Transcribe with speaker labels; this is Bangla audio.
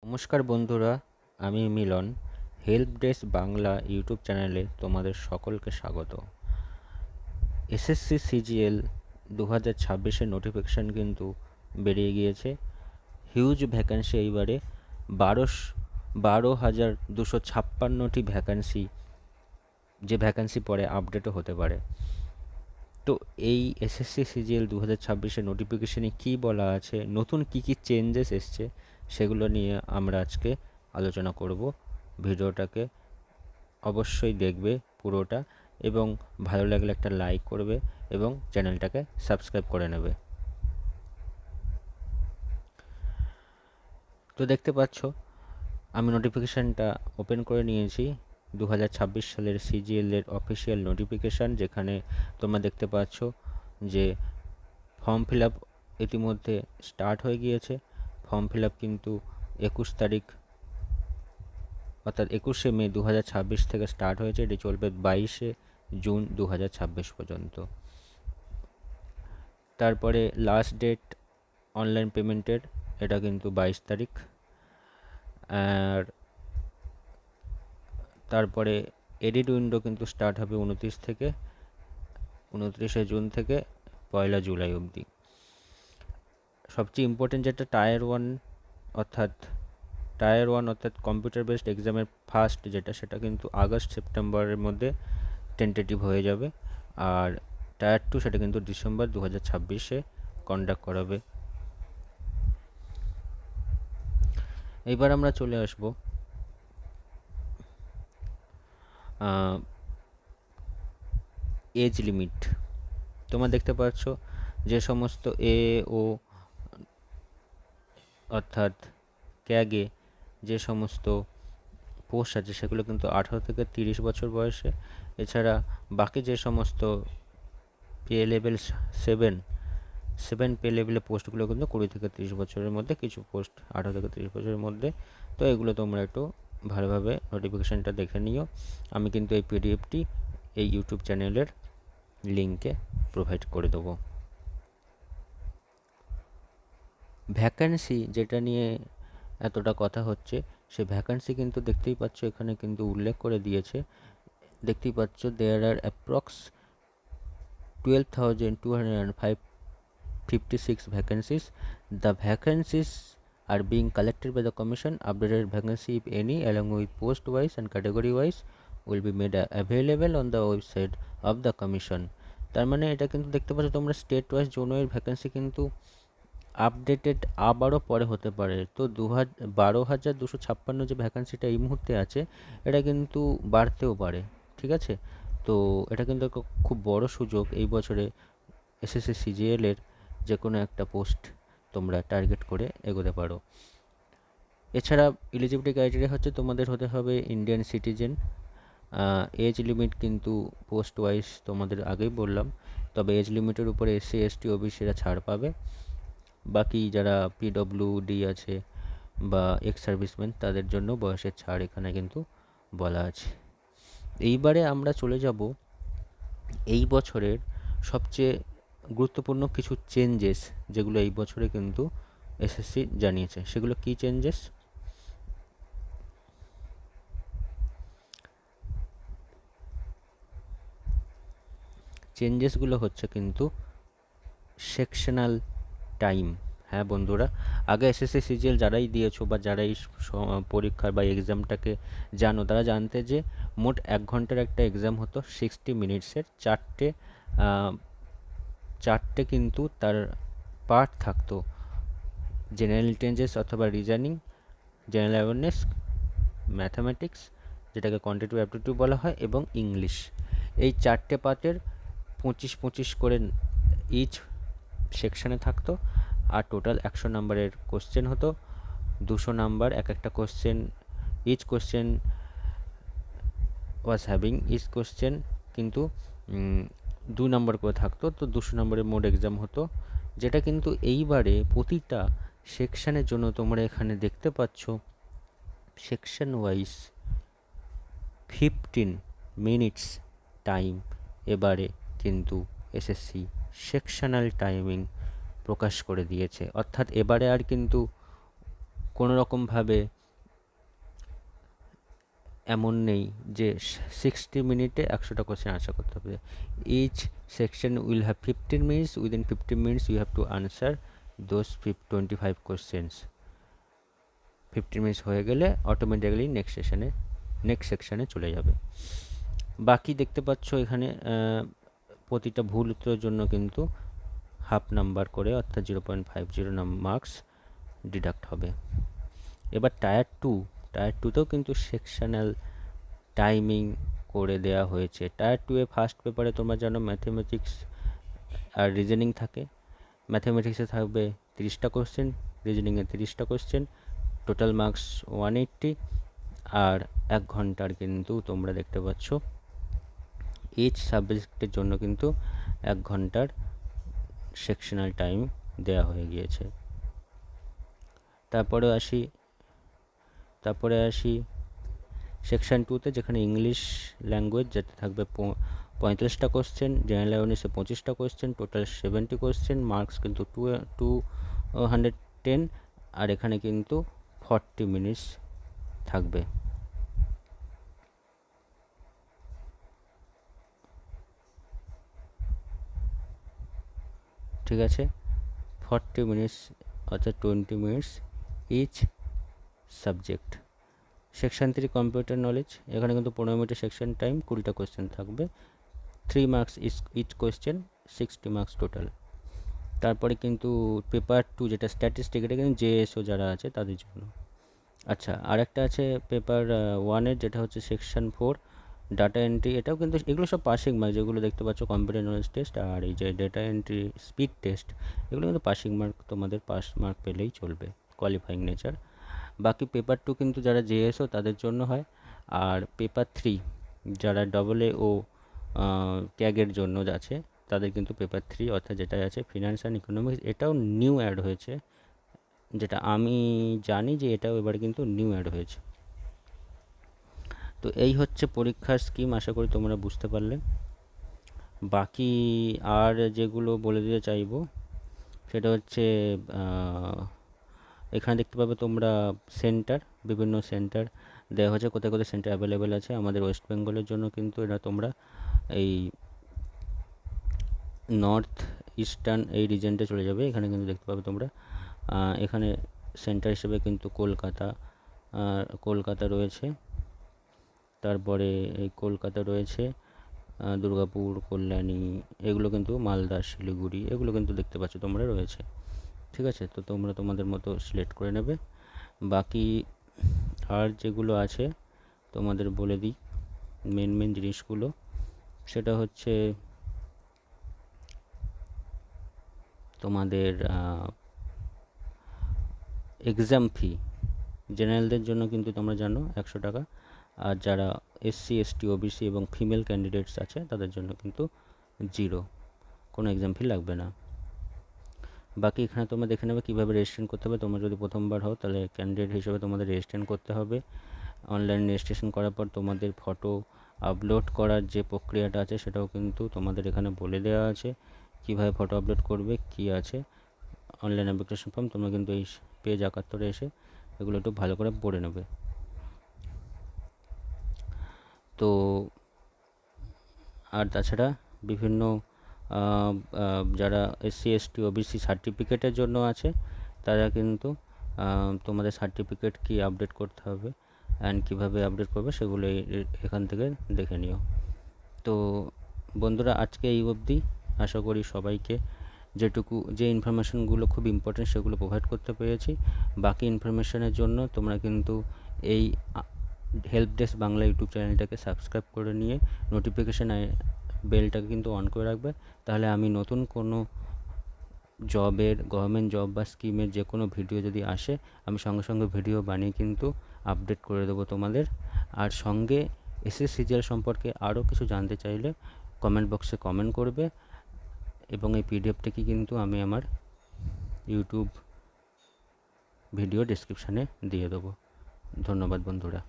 Speaker 1: নমস্কার বন্ধুরা, আমি মিলন। হেল্প ডেস্ক বাংলা ইউটিউব চ্যানেলে তোমাদের সকলকে স্বাগত। এসএসসি সিজিএল 2026-এর নোটিফিকেশান কিন্তু বেরিয়ে গিয়েছে। হিউজ ভ্যাকান্সি এইবারে 12,256টি ভ্যাকান্সি, যে ভ্যাকান্সি পরে আপডেটও হতে পারে। তো এই এসএসসি সিজিএল 2026-এর নোটিফিকেশানে কী বলা আছে, নতুন কী কী চেঞ্জেস এসছে, সেগুলো নিয়ে আমরা আজকে আলোচনা করব। ভিডিওটাকে অবশ্যই দেখবে পুরোটা, এবং ভালো লাগলে একটা লাইক করবে এবং চ্যানেলটাকে সাবস্ক্রাইব করে নেবে। তো দেখতে পাচ্ছ, আমি নোটিফিকেশানটা ওপেন করে নিয়েছি। 2026 সালের সিজিএলের অফিসিয়াল নোটিফিকেশান, যেখানে তোমরা দেখতে পাচ্ছ যে ফর্ম ফিল আপ ইতিমধ্যে স্টার্ট হয়ে গিয়েছে। ফর্ম ফিল আপ কিন্তু 21 তারিখ অর্থাৎ 21শে মে 2026 থেকে স্টার্ট হয়েছে। এটি চলবে 22শে জুন 2026 পর্যন্ত। তারপরে লাস্ট ডেট অনলাইন পেমেন্টের, এটা কিন্তু 22 তারিখ। আর তারপরে এডিট উইন্ডো কিন্তু স্টার্ট হবে 29শে জুন থেকে 1 জুলাই অবধি। সবচেয়ে ইম্পর্টেন্ট যেটা টায়ার ওয়ান অর্থাৎ কম্পিউটার বেসড এক্সামের ফার্স্ট যেটা, সেটা কিন্তু আগস্ট সেপ্টেম্বরের মধ্যে টেন্টেটিভ হয়ে যাবে। আর টায়ার 2 সেটা কিন্তু ডিসেম্বর 2026-এ কন্ডাক্ট করাবে। এইবার আমরা চলে আসব এজ লিমিট। তোমরা দেখতে পাচ্ছ যে সমস্ত ও অর্থাৎ ক্যাগে যে সমস্ত পোস্ট আছে, সেগুলো কিন্তু 18 থেকে 30 বছর বয়সে। এছাড়া বাকি যে সমস্ত পে লেভেল 7 পে লেভেলের পোস্টগুলো কিন্তু 20 থেকে 30 বছরের মধ্যে, কিছু পোস্ট 18 থেকে 30 বছরের মধ্যে। তো এগুলো তোমরা একটু ভালোভাবে নোটিফিকেশানটা দেখে নিও। আমি কিন্তু এই পিডিএফটি এই ইউটিউব চ্যানেলের লিঙ্কে প্রোভাইড করে দেবো। ভ্যাকান্সি যেটা নিয়ে এতটা কথা হচ্ছে, সে ভ্যাকান্সি কিন্তু দেখতেই পাচ্ছ, এখানে কিন্তু উল্লেখ করে দিয়েছে। দেখতেই পাচ্ছ, দেয়ার আর approx 12,256 vacancies. The vacancies are being collected by the commission. Updated vacancy, if any, along with post wise and category wise, will be made available on the website of the commission. তার মানে এটা কিন্তু দেখতে পাচ্ছ তোমরা, state wise zone wise vacancy কিন্তু আপডেটেড আবারও পরে হতে পারে। তো 12,256 যে ভ্যাকেন্সিটা এই মুহূর্তে আছে, এটা কিন্তু বাড়তেও পারে। ঠিক আছে, তো এটা কিন্তু খুব বড় সুযোগ। এই বছরে এসএসসি সিজিএলের যে কোনো একটা পোস্ট তোমরা টার্গেট করে এগোতে পারো। এছাড়া এলিজিবিলিটি ক্রাইটেরিয়া হচ্ছে, তোমাদের হতে হবে ইন্ডিয়ান সিটিজেন। এজ লিমিট কিন্তু পোস্ট ওয়াইজ তোমাদের আগেই বললাম, তবে এজ লিমিটের উপরে এসসি এসটি ওবিসিরা ছাড় পাবে। বাকি যারা পিডব্লিউডি আছে বা এক্স সার্ভিসম্যান, তাদের জন্য বয়সের ছাড় এখানে কিন্তু বলা আছে। এইবারে আমরা চলে যাব এই বছরের সবচেয়ে গুরুত্বপূর্ণ কিছু চেঞ্জেস, যেগুলো এই বছরে কিন্তু এসএসসি জানিয়েছে। সেগুলো কি চেঞ্জেস? চেঞ্জেসগুলো হচ্ছে কিন্তু সেকশনাল টাইম। হ্যাঁ বন্ধুরা, আগে এসএসসি সিজিএল যারাই দিয়েছো বা যারাই পরীক্ষা বা এক্সামটাকে জানো, তারা জানতে যে মোট 1 ঘন্টার একটা এক্সাম হতো, 60 মিনিটসের। চারটে কিন্তু তার পার্ট থাকতো: জেনারেল ইন্টেলিজেন্স অথবা রিজনিং, জেনারেল অ্যাওয়ারনেস, ম্যাথামেটিক্স যেটাকে কোয়ান্টিটিভ অ্যাপটিটিউড বলা হয়, এবং ইংলিশ। এই চারটে পার্টের 25-25 করে ইচ সেকশানে থাকতো। আর টোটাল 100 নাম্বারের কোশ্চেন হতো, 200 নাম্বার এক একটা question. Each question was having each question কিন্তু 2 নম্বর করে থাকতো, তো 200 নম্বরের মোট এক্সাম হতো। যেটা কিন্তু এইবারে প্রতিটা সেকশানের জন্য তোমরা এখানে দেখতে পাচ্ছ সেকশন ওয়াইজ 15 মিনিটস টাইম এবারে কিন্তু এসএসসি সেকশনাল টাইমিং প্রকাশ করে দিয়েছে। অর্থাৎ এবারে আর কিন্তু কোনো রকমভাবে এমন নেই যে 60 মিনিটে 100টা কোশ্চেন আনসার করতে হবে। Each section will have 15 minutes, within 15 minutes you have to answer those 25 questions. 15 minutes হয়ে গেলে অটোমেটিক্যালি নেক্সট সেকশানে চলে যাবে। বাকি দেখতে পাচ্ছ এখানে প্রতিটা ভুল উত্তরের জন্য কিন্তু হাফ নাম্বার করে অর্থাৎ 0.50 মার্কস ডিডাক্ট হবে। এবার টায়ার টুতেও কিন্তু সেকশনাল টাইমিং করে দেওয়া হয়েছে। টায়ার 2 এ ফার্স্ট পেপারে তোমরা জানো ম্যাথমেটিক্স আর রিজনিং থাকে। ম্যাথমেটিক্সে থাকবে 30টা কোশ্চেন, রিজনিংয়ে 30টা কোশ্চেন, টোটাল মার্কস 180, আর 1 ঘন্টার কিন্তু তোমরা দেখতে পাচ্ছ ইচ সাবজেক্টের জন্য কিন্তু 1 ঘন্টার সেকশনাল টাইম দেওয়া হয়ে গিয়েছে। তারপরে আসি সেকশন 2তে, যেখানে ইংলিশ ল্যাঙ্গুয়েজ, যেটা থাকবে 35টা কোশ্চেন, জেনারেল অ্যাওয়ারনেসে 25টা কোশ্চেন, টোটাল 70 কোশ্চেন, মার্কস কিন্তু 210, আর এখানে কিন্তু 40 মিনিটস থাকবে। ঠিক আছে, 40 মিনিটস অর্থাৎ 20 minutes each subject. Section 3 computer knowledge, এখানে কিন্তু 15 মিনিটের সেকশন টাইম, 20টা কোশ্চেন থাকবে, 3 marks each question, 60 marks total. তারপরে কিন্তু পেপার 2 যেটা স্ট্যাটিস্টিক, এটা কিন্তু জেএসও যারা আছে তাদের জন্য। আচ্ছা, আরেকটা আছে পেপার 1-এর, যেটা হচ্ছে সেকশন 4 ডাটা এন্ট্রি। এটাও কিন্তু, এগুলো সব পাসিং মার্ক, যেগুলো দেখতে পাচ্ছ কম্পিউটার নলেজ টেস্ট আর এই যে ডেটা এন্ট্রি স্পিড টেস্ট, এগুলো কিন্তু পাসিং মার্ক, তোমাদের পাস মার্ক পেলেই চলবে, কোয়ালিফাইং নেচার। বাকি পেপার 2 কিন্তু যারা জেএসও তাদের জন্য হয়, আর পেপার 3 যারা AA ও ক্যাগের জন্য আছে তাদের কিন্তু পেপার 3 অর্থাৎ যেটা আছে ফিনান্স অ্যান্ড ইকোনমিক্স, এটাও নিউ অ্যাড হয়েছে, যেটা আমি জানি যে এটাও এবারে কিন্তু নিউ অ্যাড হয়েছে। তো এই হচ্ছে পরীক্ষার স্কিম, আশা করি তোমরা বুঝতে পারলে। বাকি আর যেগুলো বলে দিতে চাইবো সেটা হচ্ছে এখানে দেখতে পাবে তোমরা সেন্টার, বিভিন্ন সেন্টার দেওয়া হয়েছে, কোথায় কোথায় সেন্টার অ্যাভেলেবেল আছে। আমাদের ওয়েস্ট বেঙ্গলের জন্য কিন্তু এটা তোমরা এই নর্থ ইস্টার্ন এই রিজনটা চলে যাবে। এখানে কিন্তু দেখতে পাবে তোমরা এখানে সেন্টার হিসেবে কিন্তু কলকাতা রয়েছে, তারপরে এই কলকাতা রয়েছে, দুর্গাপুর, কল্যাণী, এগুলো কিন্তু মালদা, শিলিগুড়ি, এগুলো কিন্তু দেখতে পাচ্ছ তোমরা রয়েছে। ঠিক আছে, তো তোমরা তোমাদের মতো সিলেক্ট করে নেবে। বাকি আর যেগুলো আছে তোমাদের বলে দিই, মেন জিনিসগুলো, সেটা হচ্ছে তোমাদের এক্সাম ফি জেনারেলদের জন্য কিন্তু তোমরা জানো 100 টাকা, আর যারা SC ST OBC এবং ফিমেল ক্যান্ডিডেটস আছে তাদের জন্য কিন্তু 0, কোনো এক্সাম ফি লাগবে না। বাকি এখানে তোমরা দেখে নেবে কীভাবে রেজিস্ট্রেশন করতে হবে। তোমরা যদি প্রথমবার হও তাহলে ক্যান্ডিডেট হিসেবে তোমাদের রেজিস্ট্রেশন করতে হবে। অনলাইন রেজিস্ট্রেশন করার পর তোমাদের ফটো আপলোড করার যে প্রক্রিয়াটা আছে সেটাও কিন্তু তোমাদের এখানে বলে দেওয়া আছে, কীভাবে ফটো আপলোড করবে, কি আছে অনলাইন অ্যাপ্লিকেশন ফর্ম। তোমরা কিন্তু এই পেজ 71 এসে এগুলো একটু ভালো করে পড়ে নেবে। তো আর তাছাড়া বিভিন্ন যারা SC ST OBC সার্টিফিকেটের জন্য আছে তারা কিন্তু তোমাদের সার্টিফিকেট কি আপডেট করতে হবে অ্যান্ড কীভাবে আপডেট করবে সেগুলো এখান থেকে দেখে নিও। তো বন্ধুরা, আজকে এই অবধি। আশা করি সবাইকে যে ইনফরমেশনগুলো খুব ইম্পর্টেন্ট সেগুলো প্রোভাইড করতে পেরেছি। বাকি ইনফরমেশনের জন্য তোমরা কিন্তু এই হেল্প ডেস্ক বাংলা ইউটিউব চ্যানেলটাকে সাবস্ক্রাইব করে নিয়ে নোটিফিকেশান বেলটাকে কিন্তু অন করে রাখবে, তাহলে আমি নতুন কোনো গভর্নমেন্ট জব বা স্কিমের যে কোনো ভিডিও যদি আসে আমি সঙ্গে সঙ্গে ভিডিও বানিয়ে কিন্তু আপডেট করে দেবো তোমাদের। আর সঙ্গে SSCGL সম্পর্কে আরও কিছু জানতে চাইলে কমেন্ট বক্সে কমেন্ট করবে, এবং এই PDFটাকে কিন্তু আমি আমার ইউটিউব ভিডিও ডেসক্রিপশানে দিয়ে দেবো। ধন্যবাদ বন্ধুরা।